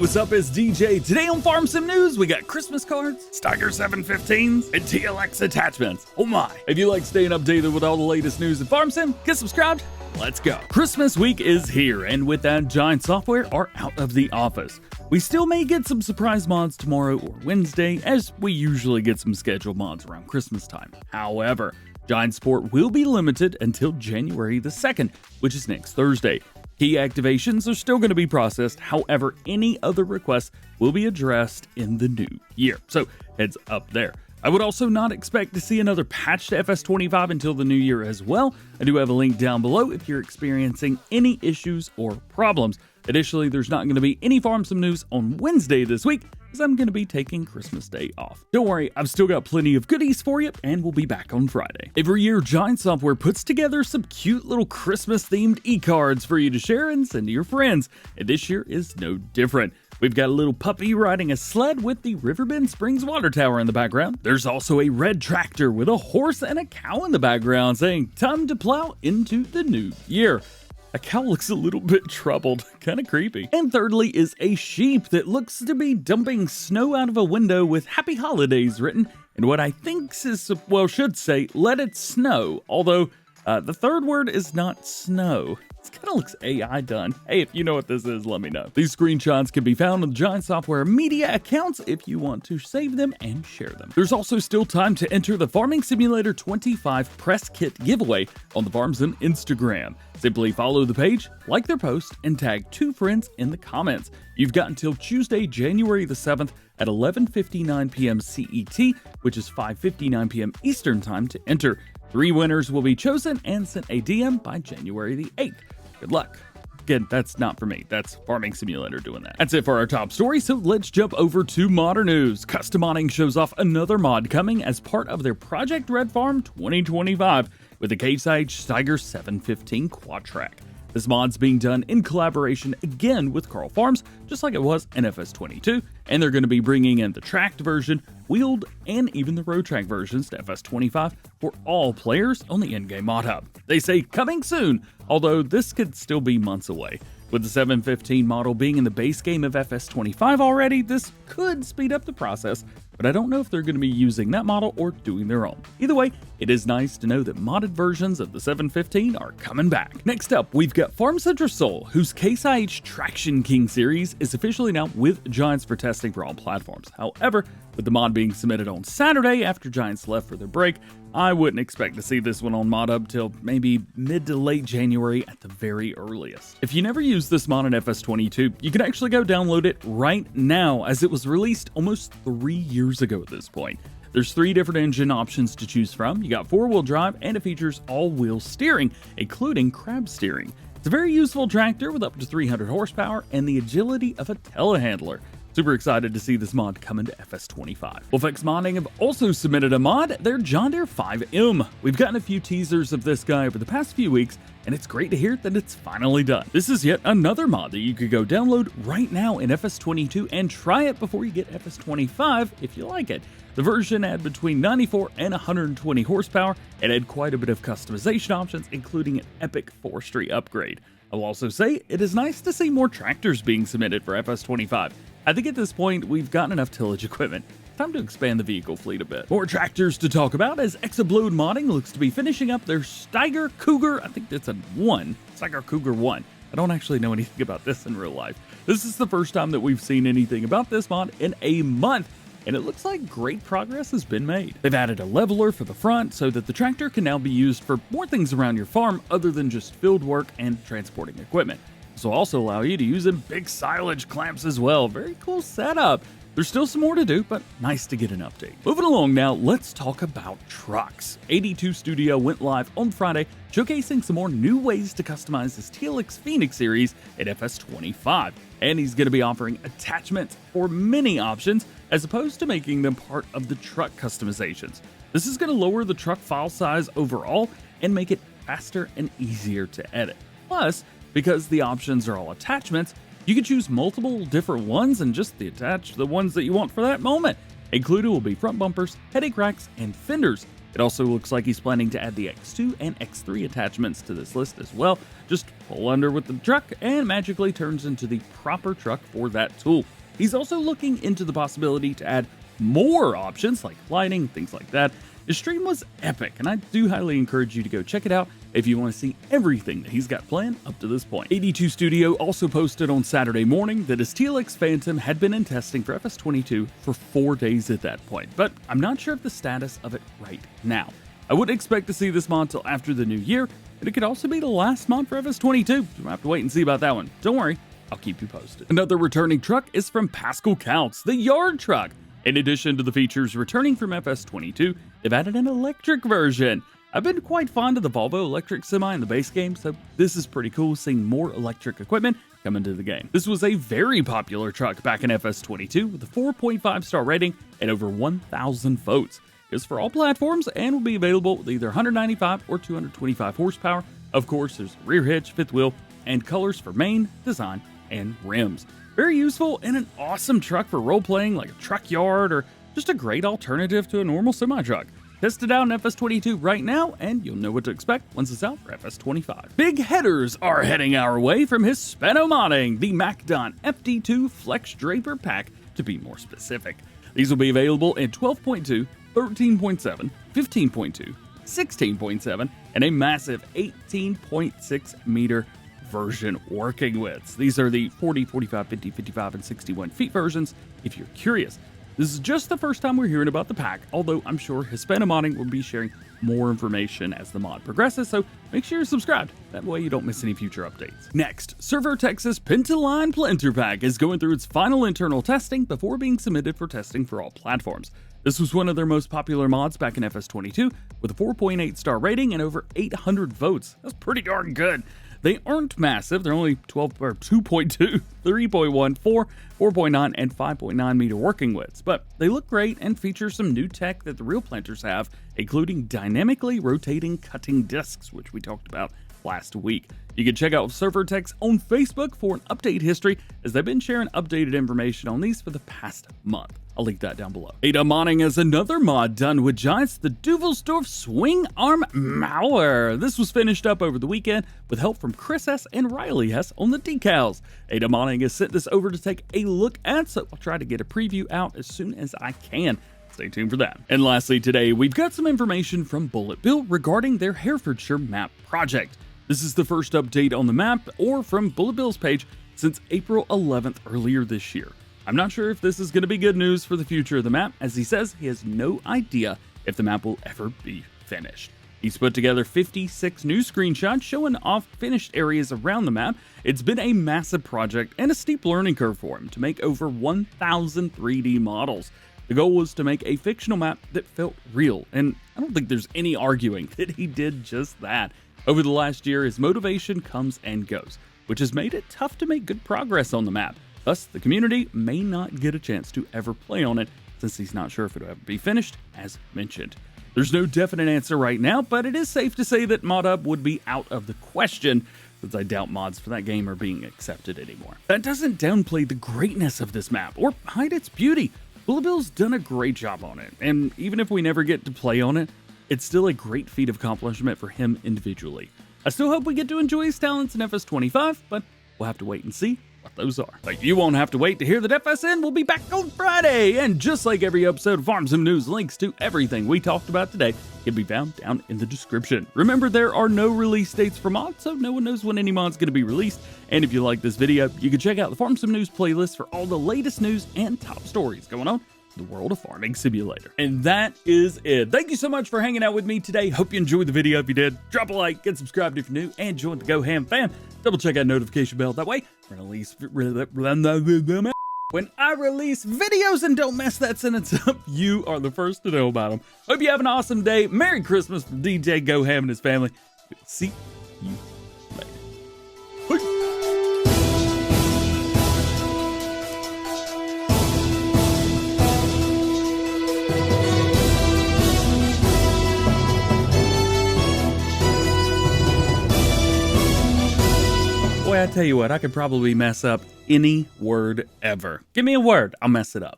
what's up? It's DJ. Today on Farm Sim News, we got Christmas cards, Steiger 715s, and TLX attachments. Oh my. If you like staying updated with all the latest news in Farm Sim, get subscribed. Let's go. Christmas week is here, and with that, Giant Software are out of the office. We still may get some surprise mods tomorrow or Wednesday, as we usually get some scheduled mods around Christmas time. However, Giant support will be limited until January the 2nd, which is next Thursday. Key activations are still going to be processed, however, any other requests will be addressed in the new year. So, heads up there. I would also not expect to see another patch to FS25 until the new year as well. I do have a link down below if you're experiencing any issues or problems. Additionally, there's not going to be any Farm Sim news on Wednesday this week, as I'm going to be taking Christmas Day off. Don't worry, I've still got plenty of goodies for you, and we'll be back on Friday. Every year, Giant Software puts together some cute little Christmas-themed e-cards for you to share and send to your friends, and this year is no different. We've got a little puppy riding a sled with the Riverbend Springs water tower in the background. There's also a red tractor with a horse and a cow in the background saying, "Time to plow into the new year." A cow looks a little bit troubled, kind of creepy. And thirdly is a sheep that looks to be dumping snow out of a window with "Happy Holidays" written, and what I think is, well, should say, "Let it snow," although the third word is not snow. It kind of looks AI done. Hey, if you know what this is, let me know. These screenshots can be found on the Giant Software media accounts if you want to save them and share them. There's also still time to enter the Farming Simulator 25 press kit giveaway on the Farm Sim Instagram. Simply follow the page, like their post, and tag 2 friends in the comments. You've got until Tuesday, January the 7th at 11:59 p.m. CET, which is 5:59 p.m. Eastern Time to enter. 3 winners will be chosen and sent a DM by January the 8th. Good luck. Again, that's not for me. That's Farming Simulator doing that. That's it for our top story, so let's jump over to modern news. Custom Modding shows off another mod coming as part of their Project Red Farm 2025 with the Case IH Steiger 715 Quadtrac. This mod's being done in collaboration again with Carl Farms, just like it was in FS22, and they're going to be bringing in the tracked version, wheeled, and even the road track versions to FS25 for all players on the in-game mod hub. They say coming soon, although this could still be months away. With the 715 model being in the base game of FS25 already, this could speed up the process, but I don't know if they're going to be using that model or doing their own. Either way, it is nice to know that modded versions of the 715 are coming back. Next up, we've got Farm Central Soul, whose Case IH Traction King series is officially now with Giants for testing for all platforms. However, with the mod being submitted on Saturday after Giants left for their break, I wouldn't expect to see this one on ModHub till maybe mid to late January at the very earliest. If you never used this mod in FS22, you can actually go download it right now, as it was released almost 3 years ago at this point. There's 3 different engine options to choose from. You got 4-wheel drive, and it features all-wheel steering, including crab steering. It's a very useful tractor with up to 300 horsepower and the agility of a telehandler. Super excited to see this mod come into FS25. Wolfx Modding have also submitted a mod, their John Deere 5M. We've gotten a few teasers of this guy over the past few weeks, and it's great to hear that it's finally done. This is yet another mod that you could go download right now in FS22 and try it before you get FS25 if you like it. The version had between 94 and 120 horsepower and had quite a bit of customization options, including an epic forestry upgrade. I'll also say it is nice to see more tractors being submitted for FS25. I think at this point we've gotten enough tillage equipment. Time to expand the vehicle fleet a bit. More tractors to talk about as Exablode Modding looks to be finishing up their Steiger Cougar. I think that's a 1. Steiger Cougar 1. I don't actually know anything about this in real life. This is the first time that we've seen anything about this mod in a month, and it looks like great progress has been made. They've added a leveler for the front so that the tractor can now be used for more things around your farm other than just field work and transporting equipment. This will also allow you to use in big silage clamps as well. Very cool setup. There's still some more to do, but nice to get an update. Moving along now, let's talk about trucks. 82 Studio went live on Friday, showcasing some more new ways to customize this TLX Phoenix series at FS25. And he's going to be offering attachments for many options, as opposed to making them part of the truck customizations. This is going to lower the truck file size overall and make it faster and easier to edit. Plus, because the options are all attachments, you can choose multiple different ones and just attach the ones that you want for that moment. Included will be front bumpers, headache racks, and fenders. It also looks like he's planning to add the X2 and X3 attachments to this list as well. Just pull under with the truck and magically turns into the proper truck for that tool. He's also looking into the possibility to add more options like lighting, things like that. His stream was epic, and I do highly encourage you to go check it out if you want to see everything that he's got planned up to this point. 82 Studio also posted on Saturday morning that his TLX Phantom had been in testing for FS22 for 4 days at that point, but I'm not sure of the status of it right now. I wouldn't expect to see this mod till after the new year, and it could also be the last mod for FS22. We'll have to wait and see about that one. Don't worry, I'll keep you posted. Another returning truck is from Pascal Counts, the yard truck. In addition to the features returning from FS22, they've added an electric version. I've been quite fond of the Volvo electric semi in the base game, so this is pretty cool seeing more electric equipment come into the game. This was a very popular truck back in FS22 with a 4.5 star rating and over 1,000 votes. It's for all platforms and will be available with either 195 or 225 horsepower. Of course, there's rear hitch, fifth wheel, and colors for main, design, and rims. Very useful and an awesome truck for role-playing like a truck yard or just a great alternative to a normal semi-truck. Test it out in FS22 right now and you'll know what to expect once it's out for FS25. Big headers are heading our way from Hispano-modding, the MacDon FD2 FlexDraper pack to be more specific. These will be available in 12.2, 13.7, 15.2, 16.7, and a massive 18.6 meter version working widths. These are the 40, 45, 50, 55, and 61 feet versions if you're curious. This is just the first time we're hearing about the pack, although I'm sure Hispano-modding will be sharing more information as the mod progresses, so make sure you're subscribed. That way you don't miss any future updates. Next, Servo Texas Penta Line Planter Pack is going through its final internal testing before being submitted for testing for all platforms. This was one of their most popular mods back in FS22 with a 4.8 star rating and over 800 votes. That's pretty darn good. They aren't massive, they're only 2.2, 3.1, 4, 4.9, and 5.9 meter working widths, but they look great and feature some new tech that the real planters have, including dynamically rotating cutting discs, which we talked about last week. You can check out Servertech's on Facebook for an update history, as they've been sharing updated information on these for the past month. I'll link that down below. Ada modding is another mod done with Giants, the Duvelsdorf Swing Arm malware. This was finished up over the weekend with help from Chris S. and Riley S. on the decals. Ada modding has sent this over to take a look at, so I'll try to get a preview out as soon as I can. Stay tuned for that. And lastly today, we've got some information from Bullet Bill regarding their Herefordshire Map project. This is the first update on the map, or from Bullet Bill's page, since April 11th earlier this year. I'm not sure if this is going to be good news for the future of the map, as he says he has no idea if the map will ever be finished. He's put together 56 new screenshots showing off finished areas around the map. It's been a massive project and a steep learning curve for him to make over 1,000 3D models. The goal was to make a fictional map that felt real, and I don't think there's any arguing that he did just that. Over the last year, his motivation comes and goes, which has made it tough to make good progress on the map. Thus, the community may not get a chance to ever play on it, since he's not sure if it'll ever be finished, as mentioned. There's no definite answer right now, but it is safe to say that ModHub would be out of the question, since I doubt mods for that game are being accepted anymore. That doesn't downplay the greatness of this map, or hide its beauty. Bullet Bill's done a great job on it, and even if we never get to play on it, it's still a great feat of accomplishment for him individually. I still hope we get to enjoy his talents in FS25, but we'll have to wait and see what those are. But you won't have to wait to hear that FSN will be back on Friday, and just like every episode of Farm Sim News, links to everything we talked about today can be found down in the description. Remember, there are no release dates for mods, so no one knows when any mod's going to be released, and if you like this video, you can check out the Farm Sim News playlist for all the latest news and top stories going on the world of Farming Simulator. And that is it. Thank you so much for hanging out with me today. Hope you enjoyed the video. If you did, drop a like, get subscribed if you're new, and join the DjGoHam fam. Double check that notification bell. That way, when I release videos and don't mess that sentence up, you are the first to know about them. Hope you have an awesome day. Merry Christmas from DjGoHam and his family. See you later. Peace. Boy, I tell you what, I could probably mess up any word ever. Give me a word, I'll mess it up.